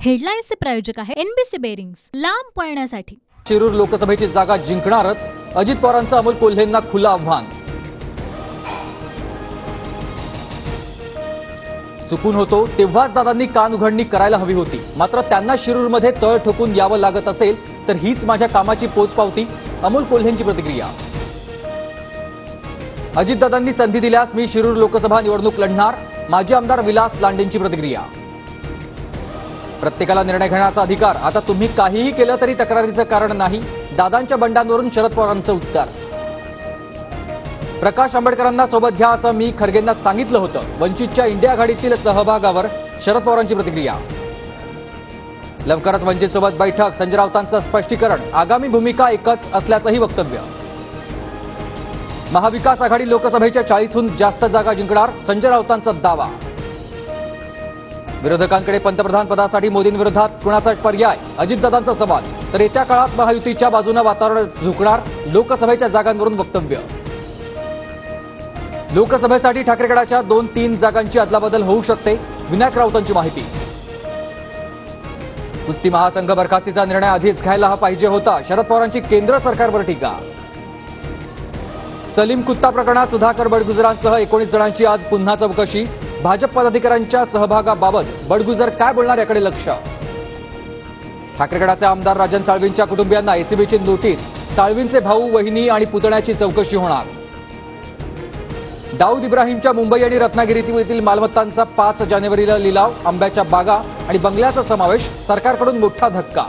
हेडलाईन्सचे प्रायोजक आहे NBC bearings, लांब पळण्यासाठी। शिरूर लोकसभेची जागा जिंकणारच, अजित पवारांचं अमोल कोल्हेंना खुलं आव्हान। चुकून होतो तेव्हाच दादांनी कान उघडणी करायला हवी होती, मात्र त्यांना शिरूरमध्ये तळ ठोकून यावं लागत असेल तर हीच माझ्या कामाची पोचपावती, अमोल कोल्हेंची प्रतिक्रिया। अजितदादांनी संधी दिल्यास मी शिरूर लोकसभा निवडणूक लढणार, माजी आमदार विलास लांडेंची प्रतिक्रिया। प्रत्येकाला निर्णय घेण्याचा अधिकार, आता तुम्ही काहीही केलं तरी तक्रारीचं कारण नाही, दादांच्या बंडांवरून शरद पवारांचं उत्तर। प्रकाश आंबेडकरांना सोबत घ्या असं मी खरगेंना सांगितलं होतं, वंचितच्या इंडिया आघाडीतील सहभागावर शरद पवारांची प्रतिक्रिया। लवकरच वंचितसोबत बैठक, संजय राऊतांचं स्पष्टीकरण, आगामी भूमिका एकच असल्याचंही वक्तव्य। महाविकास आघाडी लोकसभेच्या 40हून जास्त जागा जिंकणार, संजय राऊतांचा दावा। विरोधकांकडे पंतप्रधान पदासाठी मोदींविरोधात कुणाचा पर्याय, अजितदादांचा सवाल, तर येत्या काळात महायुतीच्या बाजूने वातावरण झुकणार, लोकसभेच्या जागांवरून वक्तव्य। लोकसभेसाठी ठाकरेगडाच्या 2-3 जागांची अदलाबदल होऊ शकते, विनायक राऊतांची माहिती। कुस्ती महासंघ बरखास्तीचा निर्णय आधीच घ्यायला पाहिजे होता, शरद पवारांची केंद्र सरकारवर टीका। सलीम कुत्ता प्रकरणात सुधाकर बडगुजरांसह 19 जणांची आज पुन्हा चौकशी, भाजप पदाधिकाऱ्यांच्या सहभागाबाबत बडगुजर काय बोलणार याकडे लक्ष। ठाकरेगडाचे आमदार राजन साळवींच्या कुटुंबियांना एसीबीची नोटीस, साळवींचे भाऊ, वहिनी आणि पुतण्याची चौकशी होणार। दाऊद इब्राहिमच्या मुंबई आणि रत्नागिरीतील मालमत्तांचा 5 जानेवारीला लिलाव, आंब्याच्या बागा आणि बंगल्याचा समावेश, सरकारकडून मोठा धक्का।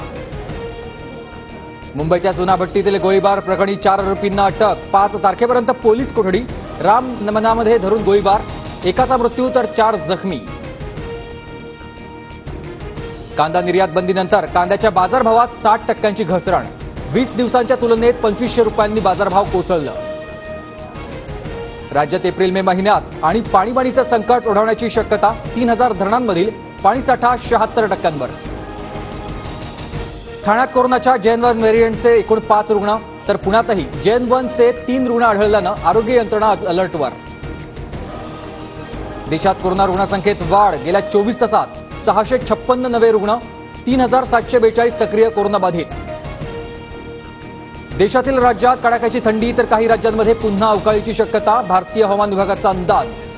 मुंबईच्या सोनाभट्टीतील गोळीबार प्रकरणी 4 आरोपींना अटक, 5 तारखेपर्यंत पोलीस कोठडी, रामनमनामध्ये धरून गोळीबार, एकाचा मृत्यू तर 4 जखमी। कांदा निर्यात बंदीनंतर कांद्याच्या बाजारभावात 60% घसरण, 20 दिवसांच्या तुलनेत 2500 रुपयांनी बाजारभाव कोसळलं। राज्यात एप्रिल-मे महिन्यात आणि पाणीबाणीचं संकट ओढवण्याची शक्यता, 3000 धरणांमधील पाणीसाठा 76%वर। ठाण्यात कोरोनाच्या जेन-1 व्हेरियंटचे एकूण 5 रुग्ण, तर पुण्यातही जेन-1चे 3 रुग्ण आढळल्यानं आरोग्य यंत्रणा अलर्टवर। देशात कोरोना रुग्णसंख्येत वाढ, गेल्या 24 तासात 656 नवे रुग्ण, 3742 सक्रिय कोरोनाबाधित। देशातील राज्यात कडाक्याची थंडी, तर काही राज्यांमध्ये पुन्हा अवकाळीची शक्यता, भारतीय हवामान विभागाचा अंदाज।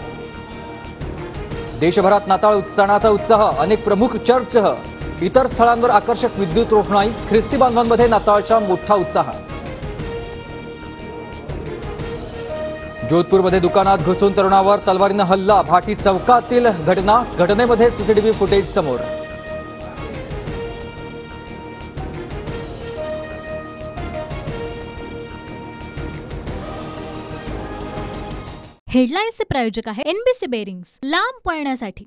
देशभरात नाताळ सणाचा उत्साह, अनेक प्रमुख चर्चसह इतर स्थळांवर आकर्षक विद्युत रोषणाई, ख्रिस्ती बांधवांमध्ये नाताळचा मोठा उत्साह। जोधपूरमध्ये दुकानात घुसून तरुणावर तलवारीनं हल्ला, भाटी चौकातील घटनेमध्ये सीसीटीव्ही फुटेज समोर। हेडलाईन्सचे प्रायोजक आहे एनबीसी बेरिंग्स, लांब पळण्यासाठी।